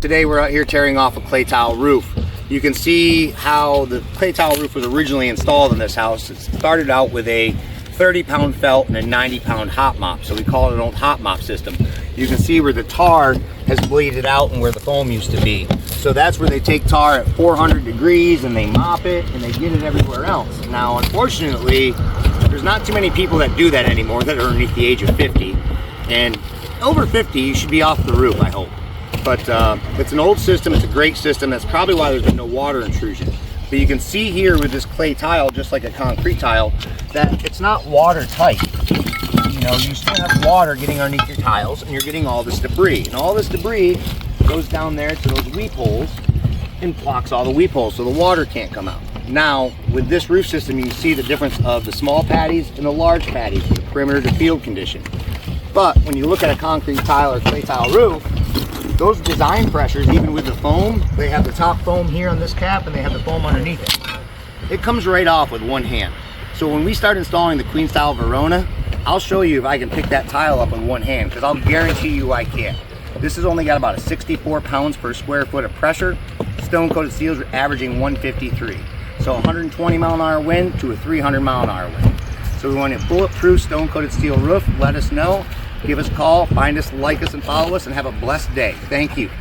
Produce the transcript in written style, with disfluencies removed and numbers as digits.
Today we're out here tearing off a clay tile roof. You can see how the clay tile roof was originally installed in this house. It started out with a 30-pound felt and a 90-pound hot mop, so we call it an old hot mop system. You can see where the tar has bleeded out and where the foam used to be. So that's where they take tar at 400 degrees and they mop it and they get it everywhere else. Now unfortunately, there's not too many people that do that anymore that are underneath the age of 50. And over 50, you should be off the roof, I hope. But it's an old system, it's a great system. That's probably why there's been no water intrusion. But you can see here with this clay tile, just like a concrete tile, that it's not watertight. You know, you still have water getting underneath your tiles and you're getting all this debris. And all this debris goes down there to those weep holes and blocks all the weep holes so the water can't come out. Now, with this roof system, you can see the difference of the small patties and the large patties, the perimeter to field condition. But when you look at a concrete tile or clay tile roof, those design pressures, even with the foam, they have the top foam here on this cap and they have the foam underneath it. It comes right off with one hand. So when we start installing the Queen style Verona, I'll show you if I can pick that tile up with one hand, because I'll guarantee you I can't. This has only got about a 64 pounds per square foot of pressure. Stone coated steel is averaging 153. So 120 mile an hour wind to a 300 mile an hour wind. So we want a bulletproof stone coated steel roof. Let us know. Give us a call, find us, like us, and follow us, and have a blessed day. Thank you.